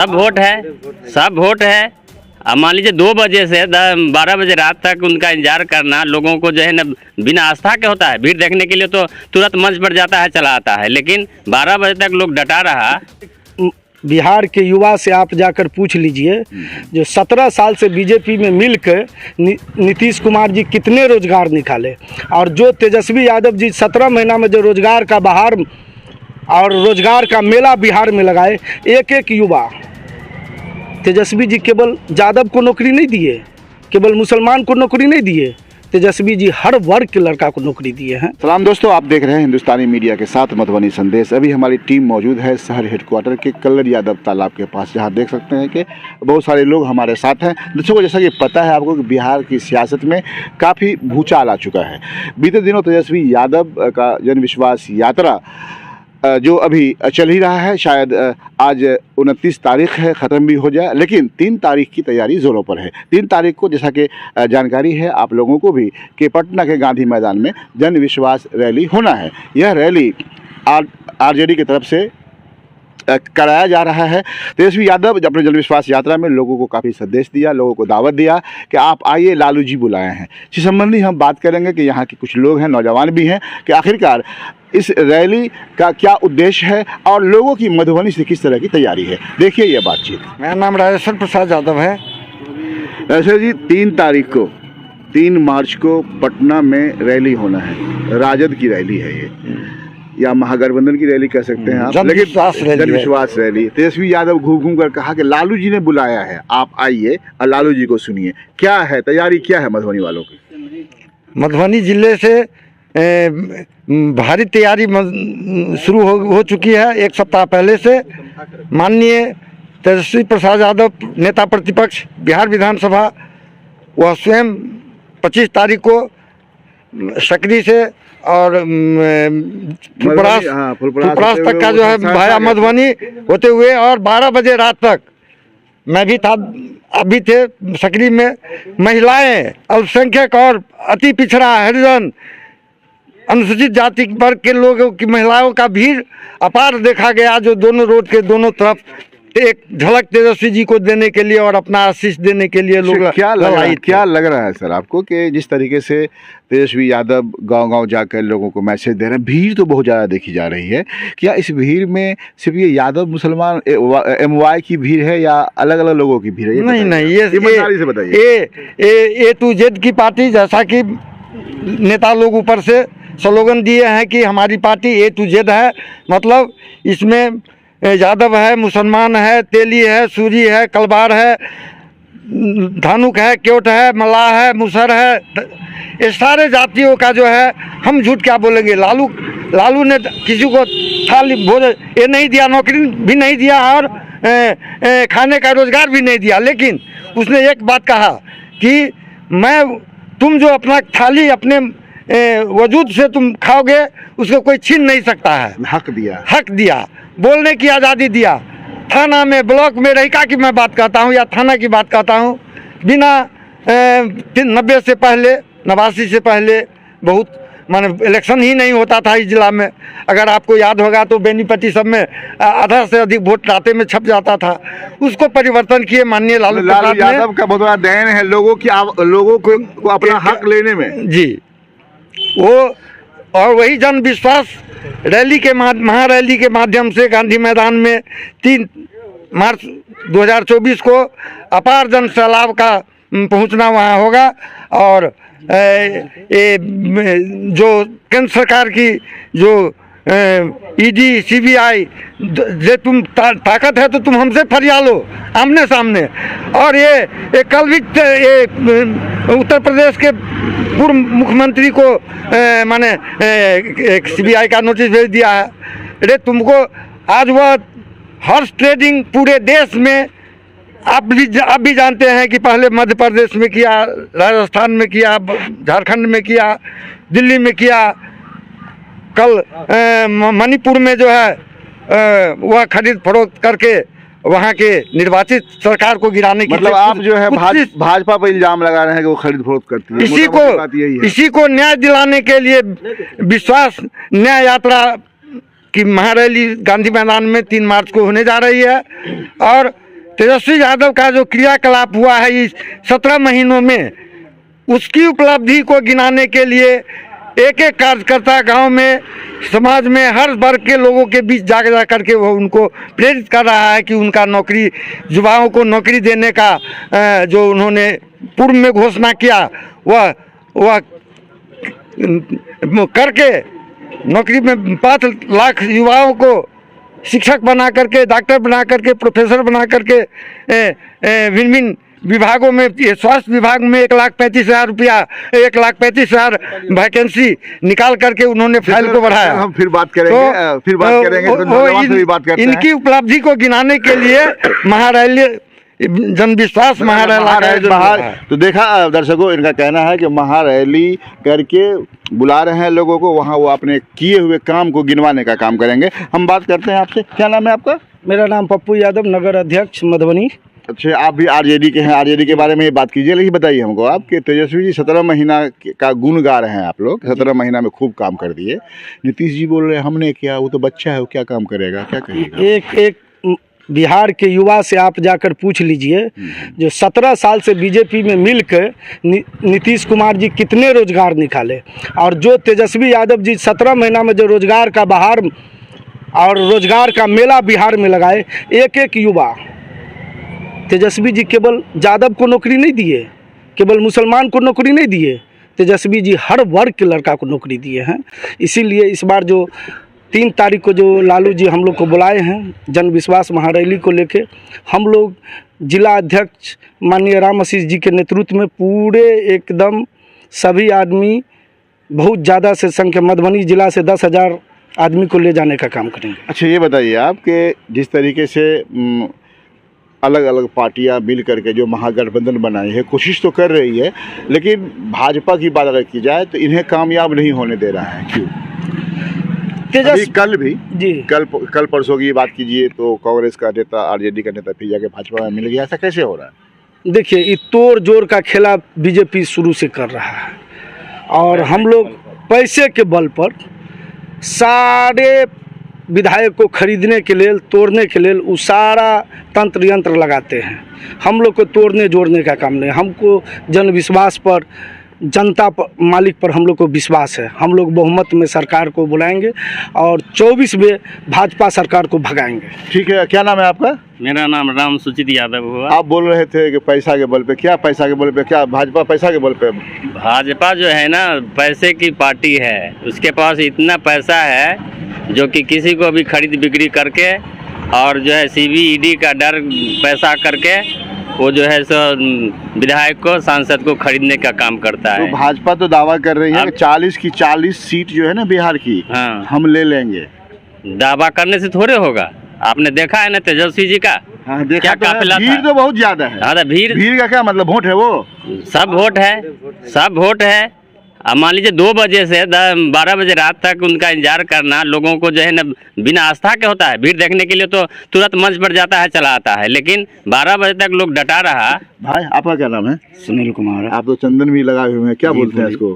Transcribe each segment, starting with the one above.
सब वोट है, सब वोट है। अब मान लीजिए 2 बजे से 12 बजे रात तक उनका इंतजार करना लोगों को जो है ना बिना आस्था के होता है। भीड़ देखने के लिए तो तुरंत मंच पर जाता है, चला आता है, लेकिन 12 बजे तक लोग डटा रहा। बिहार के युवा से आप जाकर पूछ लीजिए, जो 17 साल से बीजेपी में मिलकर नीतीश कुमार जी कितने रोजगार निकाले, और जो तेजस्वी यादव जी 17 महीना में जो रोजगार का बहार और रोजगार का मेला बिहार में लगाए। एक एक युवा, तेजस्वी जी केवल यादव को नौकरी नहीं दिए, केवल मुसलमान को नौकरी नहीं दिए, तेजस्वी जी हर वर्ग के लड़का को नौकरी दिए हैं। सलाम दोस्तों, आप देख रहे हैं हिंदुस्तानी मीडिया के साथ मधुबनी संदेश। अभी हमारी टीम मौजूद है शहर हेडक्वार्टर के कल्लर यादव तालाब के पास, जहां देख सकते हैं कि बहुत सारे लोग हमारे साथ हैं। दोस्तों को जैसा कि पता है आपको कि बिहार की सियासत में काफ़ी भूचाल आ चुका है। बीते दिनों तेजस्वी यादव का जन विश्वास यात्रा जो अभी चल ही रहा है, शायद आज 29 तारीख है, ख़त्म भी हो जाए, लेकिन 3 तारीख की तैयारी ज़ोरों पर है। 3 तारीख को जैसा कि जानकारी है आप लोगों को भी कि पटना के गांधी मैदान में जन विश्वास रैली होना है। यह रैली आरजेडी की तरफ से कराया जा रहा है। तेजस्वी यादव अपने जन विश्वास यात्रा में लोगों को काफ़ी संदेश दिया, लोगों को दावत दिया कि आप आइए, लालू जी बुलाए हैं। इसी संबंधी हम बात करेंगे कि यहाँ के कुछ लोग हैं, नौजवान भी हैं, कि आखिरकार इस रैली का क्या उद्देश्य है और लोगों की मधुबनी से किस तरह की तैयारी है। देखिए ये बातचीत। मेरा नाम राजेश्वर प्रसाद यादव है। राजेश्वर जी, 3 तारीख को 3 मार्च को पटना में रैली होना है। राजद की रैली है ये, या महागठबंधन की रैली कह सकते हैं आप, लेकिन जन विश्वास रैली। तेजस्वी यादव घूम घूम कर कहा कि लालू जी ने बुलाया है, आप आइए और लालू जी को सुनिए। क्या है तैयारी, क्या है मधुबनी वालों की? मधुबनी जिले से भारी तैयारी शुरू हो चुकी है। 1 सप्ताह पहले से माननीय तेजस्वी प्रसाद यादव नेता प्रतिपक्ष बिहार विधानसभा, वह स्वयं 25 तारीख को सकरी से और फुलपरास तक का जो है भाया मधुबनी होते हुए, और 12 बजे रात तक मैं भी था, अभी थे सकरी में। महिलाएं, अल्पसंख्यक और अति पिछड़ा, हरिजन, अनुसूचित जाति वर्ग के लोगों की महिलाओं का भीड़ अपार देखा गया, जो दोनों रोड के दोनों तरफ एक झलक तेजस्वी जी को देने के लिए और अपना आशीष देने के लिए लोग क्या लग रहा है सर आपको कि जिस तरीके से तेजस्वी यादव गांव-गांव जाकर लोगों को मैसेज दे रहे हैं, भीड़ तो बहुत ज़्यादा देखी जा रही है, क्या इस भीड़ में सिर्फ ये यादव मुसलमान MY की भीड़ है या अलग अलग लोगों की भीड़ है? नहीं, ये ईमानदारी से बताइए। A to Z की पार्टी, जैसा कि नेता लोग ऊपर से स्लोगन दिए हैं कि हमारी पार्टी A to Z है, मतलब इसमें यादव है, मुसलमान है, तेली है, सूरी है, कलबार है, धानुक है, क्योट है, मल्लाह है, मुसर है, ये सारे जातियों का जो है, हम झूठ क्या बोलेंगे। लालू ने किसी को थाली भोजन ये नहीं दिया, नौकरी भी नहीं दिया और खाने का रोजगार भी नहीं दिया, लेकिन उसने एक बात कहा कि तुम जो अपना थाली अपने वजूद से तुम खाओगे, उसको कोई छीन नहीं सकता है। हक दिया, बोलने की आज़ादी दिया। थाना में, ब्लॉक में रहिका की मैं बात कहता हूँ या थाना की बात कहता हूँ, बिना 90 से पहले, 89 से पहले बहुत माने इलेक्शन ही नहीं होता था इस जिला में। अगर आपको याद होगा तो बेनीपट्टी सब में आधा से अधिक वोट राते में छप जाता था। उसको परिवर्तन किए माननीय लालू यादव का बहुत बड़ा देन है लोगों को अपना हक लेने में जी। वो और वही जन विश्वास रैली के महारैली के माध्यम से गांधी मैदान में 3 मार्च 2024 को अपार जन सैलाब का पहुंचना वहां होगा। और ये जो केंद्र सरकार की जो ED CBI, जे तुम ताकत है तो तुम हमसे फरिया लो आमने सामने। और ये कल भी उत्तर प्रदेश के पूर्व मुख्यमंत्री को माने CBI का नोटिस भेज दिया है। अरे तुमको आज वह हॉर्स ट्रेडिंग पूरे देश में आप भी जानते हैं कि पहले मध्य प्रदेश में किया, राजस्थान में किया, झारखंड में किया, दिल्ली में किया, कल मणिपुर में जो है वह खरीद फरोख्त करके वहाँ के निर्वाचित सरकार को गिराने की, मतलब आप जो है भाजपा पर इल्जाम लगा रहे हैं कि वो खरीद फरोख्त करती है। इसी को न्याय दिलाने के लिए विश्वास न्याय यात्रा की महारैली गांधी मैदान में 3 मार्च को होने जा रही है। और तेजस्वी यादव का जो क्रियाकलाप हुआ है इस 17 महीनों में, उसकी उपलब्धि को गिनाने के लिए एक एक कार्यकर्ता गांव में, समाज में, हर वर्ग के लोगों के बीच जा करके वो उनको प्रेरित कर रहा है कि उनका नौकरी, युवाओं को नौकरी देने का जो उन्होंने पूर्व में घोषणा किया वह करके नौकरी में 5 लाख युवाओं को शिक्षक बना करके, डॉक्टर बना करके, प्रोफेसर बना करके भिन्न विभागों में, स्वास्थ्य विभाग में 1,35,000 रुपया, 1,35,000 वैकेंसी निकाल करके उन्होंने फाइल को बढ़ाया। हम फिर बात करेंगे, फिर बात करेंगे, तो नौजवान से भी बात करते हैं। इनकी उपलब्धि को गिनाने के लिए महारैली, जन विश्वास महारैली तो देखा दर्शकों, इनका कहना है कि महारैली करके बुला रहे हैं लोगों को, वहाँ वो अपने किए हुए काम को गिनवाने का काम करेंगे। हम बात करते हैं आपसे, क्या नाम है आपका? मेरा नाम पप्पू यादव, नगर अध्यक्ष मधुबनी। अच्छा, आप भी आरजेडी के हैं, आरजेडी के बारे में ही बात कीजिए। लेकिन बताइए हमको, आपके तेजस्वी जी 17 महीना का गुण गा रहे हैं आप लोग, 17 महीना में खूब काम कर दिए। नीतीश जी बोल रहे हैं हमने किया, वो तो बच्चा है, वो क्या काम करेगा, क्या कहेगा? एक बिहार के युवा से आप जाकर पूछ लीजिए, जो 17 साल से बीजेपी में मिलकर नीतीश कुमार जी कितने रोजगार निकाले, और जो तेजस्वी यादव जी 17 महीना में जो रोजगार का बहार और रोजगार का मेला बिहार में लगाए। एक एक युवा, तेजस्वी जी केवल यादव को नौकरी नहीं दिए, केवल मुसलमान को नौकरी नहीं दिए, तेजस्वी जी हर वर्ग के लड़का को नौकरी दिए हैं। इसीलिए इस बार जो 3 तारीख को जो लालू जी हम लोग को बुलाए हैं जन विश्वास महारैली को लेके, हम लोग जिला अध्यक्ष माननीय राम आशीष जी के नेतृत्व में पूरे एकदम सभी आदमी, बहुत ज़्यादा से संख्या, मधुबनी जिला से 10,000 आदमी को ले जाने का काम करेंगे। अच्छा, ये बताइए आप कि जिस तरीके से अलग अलग पार्टियां मिल करके जो महागठबंधन बनाई है, कोशिश तो कर रही है, लेकिन भाजपा की बात अगर की जाए तो इन्हें कामयाब नहीं होने दे रहा है। क्यों? अभी कल भी जी कल परसों की बात कीजिए तो कांग्रेस का नेता, आरजेडी का नेता फिर जाके भाजपा में मिल गया, ऐसा कैसे हो रहा है? देखिए, ये तोड़ जोड़ का खेला बीजेपी शुरू से कर रहा है, और हम लोग पैसे के बल पर सारे विधायक को खरीदने के लिए, तोड़ने के लिए वो सारा तंत्र यंत्र लगाते हैं। हम लोग को तोड़ने जोड़ने का काम नहीं, हमको जन विश्वास पर, जनता पर, मालिक पर हम लोग को विश्वास है। हम लोग बहुमत में सरकार को बुलाएंगे और 24 में भाजपा सरकार को भगाएंगे। ठीक है, क्या नाम है आपका? मेरा नाम राम सुचित यादव हुआ। आप बोल रहे थे कि पैसा के बल पे, क्या पैसा के बल पे, क्या भाजपा पैसा के बल पे? भाजपा जो है ना, पैसे की पार्टी है, उसके पास इतना पैसा है जो कि किसी को भी खरीद बिक्री करके, और जो है CBED का डर पैसा करके वो जो है सो विधायक को, सांसद को खरीदने का काम करता है। तो भाजपा तो दावा कर रही है कि 40 की 40 सीट जो है ना बिहार की, हाँ, हम ले लेंगे। दावा करने से थोड़े होगा। आपने देखा है ना तेजस्वी जी का, हाँ, देखा क्या तो है, काफिला भीड़ था। तो बहुत ज्यादा है। हाँ, भीड़ का क्या मतलब? वोट है वो, सब वोट है, सब वोट है। अब मान लीजिए 2 बजे से 12 बजे रात तक उनका इंतजार करना लोगों को जो है ना बिना आस्था के होता है। भीड़ देखने के लिए तो तुरंत मंच पर जाता है, चला आता है, लेकिन 12 बजे तक लोग डटा रहा। भाई आपका क्या नाम है? सुनील कुमार। आप तो चंदन भी लगाए हुए हैं, क्या बोलते हैं इसको?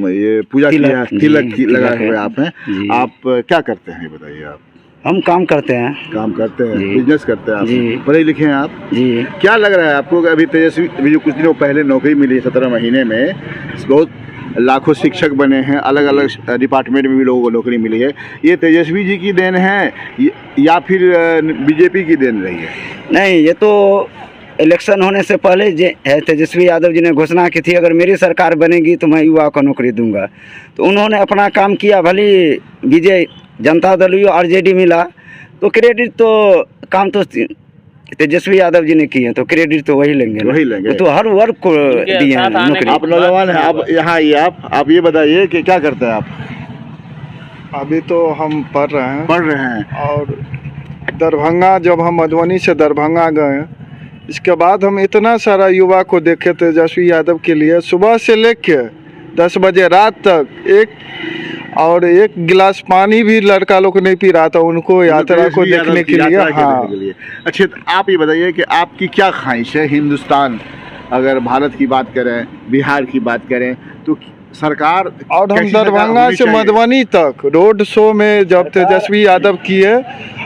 ये पूजा किया, तिलक लगाए हुए आप हैं। आप क्या करते हैं ये बताइए? आप? हम काम करते हैं। काम करते हैं, बिजनेस करते हैं आप? जी। पढ़े लिखे हैं आप? जी। क्या लग रहा है आपको कि अभी तेजस्वी जो कुछ दिनों पहले नौकरी मिली 17 महीने में, बहुत लाखों शिक्षक बने हैं, अलग अलग डिपार्टमेंट में भी लोगों को नौकरी मिली है, ये तेजस्वी जी की देन है या फिर बीजेपी की देन रही है? नहीं, ये तो इलेक्शन होने से पहले तेजस्वी यादव जी ने घोषणा की थी, अगर मेरी सरकार बनेगी तो मैं युवा को नौकरी दूंगा। तो उन्होंने अपना काम किया, भले विजय जनता दल आरजेडी मिला, तो क्रेडिट तो काम तो तेजस्वी यादव जी ने किए, तो क्रेडिट तो वही लेंगे, तो हर वर्ग को दिए हैं नौकरी। आप नौजवान हैं, आप यहाँ आइए, आप ये बताइए कि क्या करते हैं आप? अभी तो हम पढ़ रहे हैं, और दरभंगा, जब हम मधुबनी से दरभंगा गए, इसके बाद हम इतना सारा युवा को देखे तेजस्वी यादव के लिए, सुबह से लेके 10 बजे रात तक एक गिलास पानी भी लड़का लोग नहीं पी रहा था, उनको यात्रा को देखने के लिए। हाँ। अच्छा, तो आप ये बताइए कि आपकी क्या ख्वाहिश है? हिंदुस्तान, अगर भारत की बात करें, बिहार की बात करें, तो सरकार, और हम दरभंगा से मधुबनी तक रोड शो में जब तेजस्वी यादव किए,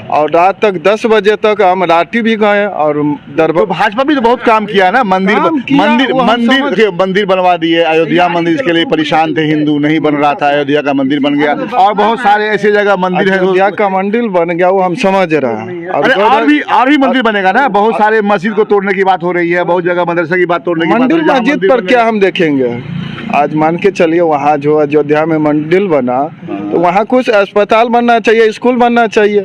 और रात तक 10 बजे तक हम रांची भी गए और तो भाजपा भी तो बहुत काम किया ना, मंदिर काम किया, मंदिर वो हम मंदिर समझ- देखिए, मंदिर बनवा दिए। अयोध्या मंदिर इसके लिए परेशान थे हिंदू, नहीं बन रहा था, अयोध्या का मंदिर बन गया। और बहुत सारे ऐसे जगह मंदिर है अयोध्या का मंदिर बन गया, वो हम समझ रहे हैं। अरे और भी मंदिर बनेगा ना, बहुत सारे मस्जिद को तोड़ने की बात हो रही है, बहुत जगह मदरसा की बात तोड़ने की बात हो मंदिर रही है। जहाँ मस्जिद मंदिर पर बन क्या गया- हम देखेंगे? आज मान के चलिए वहाँ जो अयोध्या में मंदिर बना तो वहाँ कुछ अस्पताल बनना चाहिए, स्कूल बनना चाहिए।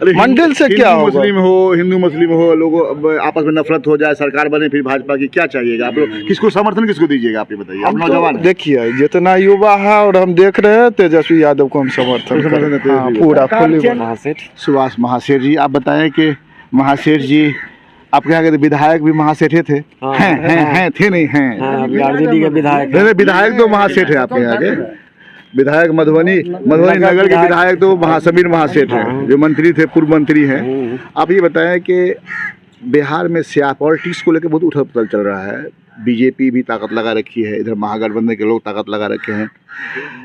अरे मंदिर से क्या हिंदू होगा? मुस्लिम हो, हिंदू मुस्लिम हो, लोगों अब आपस में नफरत हो जाए, सरकार बने फिर भाजपा की, क्या चाहिएगा आप लोग? किसको समर्थन किसको दीजिएगा आप ये बताइए, आप हम नौजवान तो हैं। देखिए जितना युवा है और हम देख रहे हैं तेजस्वी यादव को हम समर्थन समर्थन करें। देते हैं। हाँ, पूरा फुल। सुभाष महासेठ जी, आप बताएं कि महासेठ जी आपके यहाँ के विधायक भी महासेठ थे? हैं थे नहीं हैं? आरजेडी के विधायक नहीं, विधायक तो महासेठ है आपके यहाँ के। विधायक मधुबनी नगर के विधायक तो समीर महासेठ हैं, जो मंत्री थे, पूर्व मंत्री हैं। आप ये बताएं कि बिहार में पॉलिटिक्स को लेकर बहुत उथल पुथल चल रहा है। बीजेपी भी ताकत लगा रखी है, इधर महागठबंधन के लोग ताकत लगा रखे हैं।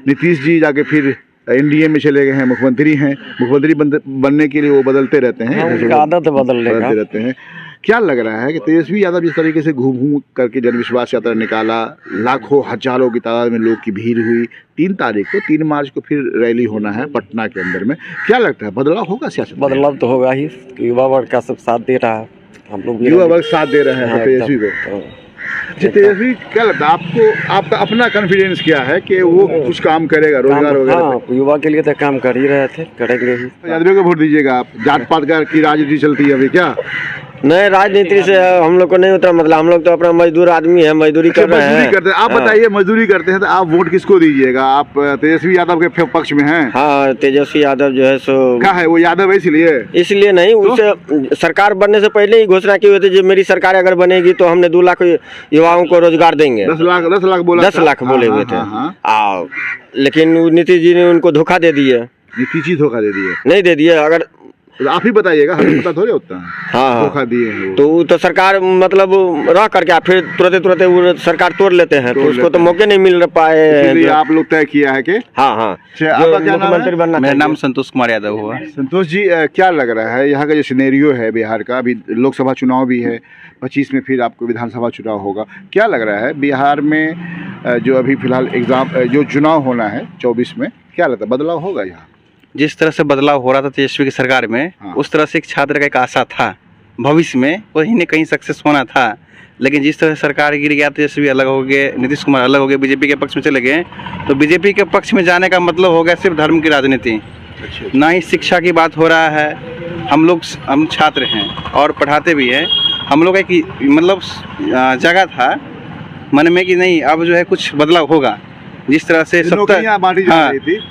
नीतीश जी जाके फिर एनडीए में चले गए हैं, मुख्यमंत्री हैं। मुख्यमंत्री बनने के लिए वो बदलते रहते हैं, आदत बदलने का। बदलते रहते हैं। क्या लग रहा है कि तेजस्वी यादव जिस तरीके से घूम घूम करके जन विश्वास यात्रा निकाला, लाखों हजारों की तादाद में लोग की भीड़ हुई, 3 मार्च को फिर रैली होना है पटना के अंदर में, क्या लगता है बदलाव होगा सियासत में? बदलाव तो होगा ही, युवा वर्ग का सब साथ दे रहा है, हम लोग भी युवा वर्ग साथ दे रहे हैं तेजस्वी को। जी, तेजस्वी क्या लगता है आपको, आपका अपना कॉन्फिडेंस क्या है कि वो कुछ काम करेगा, रोजगार वगैरह? हाँ, युवा के लिए तो काम कर ही रहे थे, करेंगे ही। यादव को वोट दीजिएगा आप? जात पात की राजनीति चलती है अभी क्या? नहीं, राजनीति से हम लोग को नहीं उतना मतलब, हम लोग तो अपना मजदूर आदमी है, मजदूरी कर रहे मजदूरी हैं। करते हैं आप, बताइए मजदूरी करते हैं तो आप वोट किसको दीजिएगा? आप तेजस्वी यादव के पक्ष में हैं? हाँ, तेजस्वी यादव जो है सो क्या है वो यादव है इसलिए? इसलिए नहीं, उससे सरकार बनने से पहले ही घोषणा की हुई थी, जो मेरी सरकार अगर बनेगी तो हमने 2 लाख युवाओं को रोजगार देंगे। 10 लाख बोला 10 लाख बोले हुए थे। हाँ। लेकिन नीतीश जी ने उनको धोखा दे दिए, नीतीश जी धोखा दे दिए? नहीं दे दिए। अगर तो आप ही बताइएगा, हमें पता थोड़े होता है। हाँ, धोखा दिए हैं वो। तो सरकार मतलब रह करके फिर तुरंत वो सरकार तोड़ लेते हैं, तो उसको तो मौके नहीं मिल पाए। इसलिए आप लोग तय किया है कि हाँ, आपका क्या नाम है? बनना। मेरा नाम संतोष कुमार यादव हुआ। संतोष जी, क्या लग रहा है यहाँ का जो सिनेरियो है बिहार का? अभी लोकसभा चुनाव भी है, 25 में फिर आपको विधानसभा चुनाव होगा। क्या लग रहा है बिहार में जो अभी फिलहाल जो चुनाव होना है 24 में, क्या लगता है बदलाव होगा यहाँ? जिस तरह से बदलाव हो रहा था तेजस्वी की सरकार में, उस तरह से एक छात्र का एक आशा था भविष्य में कहीं न कहीं सक्सेस होना था। लेकिन जिस तरह से सरकार गिर गया, तेजस्वी अलग हो गए, नीतीश कुमार अलग हो गए, बीजेपी के पक्ष में चले गए, तो बीजेपी के पक्ष में जाने का मतलब हो गया सिर्फ धर्म की राजनीति। ना ही शिक्षा की बात हो रहा है। हम छात्र हैं और पढ़ाते भी हैं। हम लोग एक मतलब जगह था मन में कि नहीं, अब जो है कुछ बदलाव होगा। जिस तरह से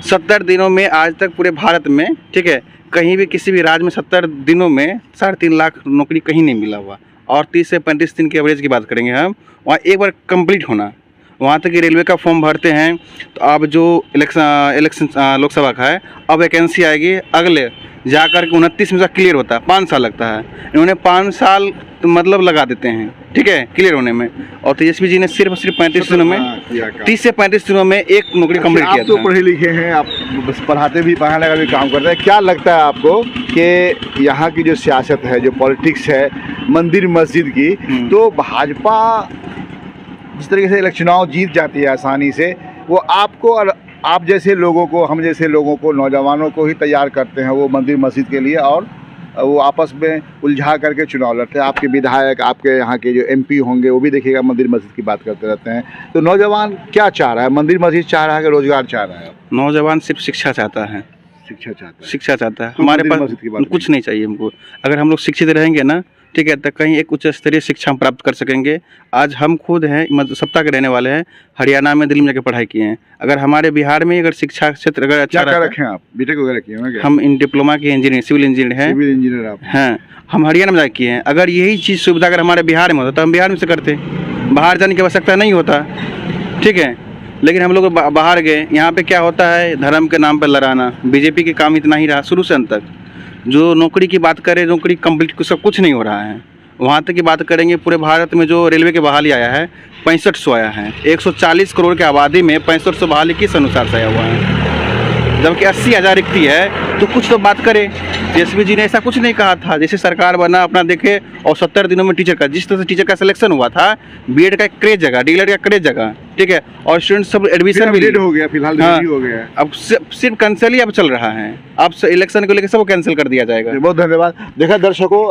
70 दिनों में आज तक पूरे भारत में, ठीक है, कहीं भी किसी भी राज्य में 70 दिनों में 3.5 लाख नौकरी कहीं नहीं मिला हुआ। और 30 से 35 दिन की एवरेज की बात करेंगे हम, वहाँ एक बार कंप्लीट होना। वहाँ तक कि रेलवे का फॉर्म भरते हैं तो अब जो इलेक्शन लोकसभा का है, अब वैकेंसी आएगी अगले जाकर के 29 में क्लियर होता है, 5 साल लगता है। इन्होंने 5 साल तो मतलब लगा देते हैं, ठीक है, क्लियर होने में। और तेजस्वी जी ने सिर्फ 35 दिनों में 30 से 35 दिनों में एक नौकरी कंप्लीट किया। आप तो पढ़े लिखे हैं, आप बस पढ़ाते भी, पढ़ाने का भी काम करते हैं। क्या लगता है आपको कि यहाँ की जो सियासत है, जो पॉलिटिक्स है मंदिर मस्जिद की, तो भाजपा जिस तरीके से चुनाव जीत जाती है आसानी से, वो आपको और आप जैसे लोगों को, हम जैसे लोगों को, नौजवानों को ही तैयार करते हैं वो मंदिर मस्जिद के लिए, और वो आपस में उलझा करके चुनाव लड़ते हैं। आपके विधायक, आपके यहाँ के जो एमपी होंगे, वो भी देखिएगा मंदिर मस्जिद की बात करते रहते हैं। तो नौजवान क्या चाह रहा है? मंदिर मस्जिद चाह रहा है कि रोजगार चाह रहा है? नौजवान सिर्फ शिक्षा चाहता है, शिक्षा चाहता है। हमारे पास कुछ नहीं चाहिए हमको। अगर हम लोग शिक्षित रहेंगे ना, ठीक है, तो कहीं एक उच्च स्तरीय शिक्षा हम प्राप्त कर सकेंगे। आज हम खुद हैं, सप्ताह के रहने वाले हैं, हरियाणा में, दिल्ली में जाकर पढ़ाई किए हैं। अगर हमारे बिहार में अगर शिक्षा क्षेत्र अगर अच्छा रखें, आप बीटेक वगैरह किए हैं? हम इन डिप्लोमा के इंजीनियर, सिविल इंजीनियर हैं। सिविल इंजीनियर आप हैं? हम हरियाणा में जाकर किए हैं। अगर यही चीज़ सुविधा अगर हमारे बिहार में होता तो हम बिहार में से करते, बाहर जाने की आवश्यकता नहीं होता, ठीक है। लेकिन हम लोग बाहर गए। यहाँ पे क्या होता है, धर्म के नाम पर लड़ाना। बीजेपी के काम इतना ही रहा शुरू से अंत तक। जो नौकरी की बात करें, नौकरी कंप्लीट सब कुछ नहीं हो रहा है। वहाँ तक की बात करेंगे, पूरे भारत में जो रेलवे की बहाली आया है 6500 आया है। 140 करोड़ की आबादी में 6500 बहाली किस अनुसार से आया हुआ है? जबकि 80,000 रिक्ति है, तो कुछ तो बात करें। तेजस्वी जी ने ऐसा कुछ नहीं कहा था। जैसे सरकार बना अपना देखे और 70 दिनों में टीचर का, जिस तरह से टीचर का सिलेक्शन हुआ था, बीएड का क्रेज जगह, डीएलएड का क्रेज जगह, ठीक है, और स्टूडेंट सब एडमिशन भी हो गया, फिलहाल हाँ, हो गया। अब सिर्फ कैंसिल ही अब चल रहा है। अब इलेक्शन को लेकर सब कैंसिल कर दिया जाएगा। बहुत धन्यवाद। देखा दर्शकों,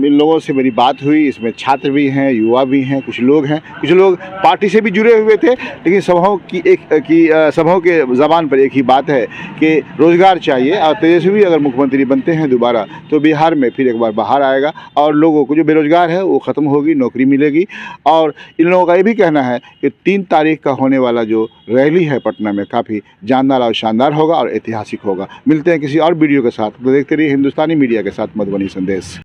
इन लोगों से मेरी बात हुई, इसमें छात्र भी हैं, युवा भी हैं, कुछ लोग पार्टी से भी जुड़े हुए थे, लेकिन सभाओं के ज़बान पर एक ही बात है कि रोजगार चाहिए, और तेजस्वी अगर मुख्यमंत्री बनते हैं दोबारा तो बिहार में फिर एक बार बाहर आएगा और लोगों को जो बेरोजगार है वो ख़त्म होगी, नौकरी मिलेगी। और इन लोगों का ये भी कहना है कि 3 तारीख का होने वाला जो रैली है पटना में काफ़ी जानदार और शानदार होगा और ऐतिहासिक होगा। मिलते हैं किसी और वीडियो के साथ, तो देखते रहिए हिंदुस्तानी मीडिया के साथ मधुबनी संदेश।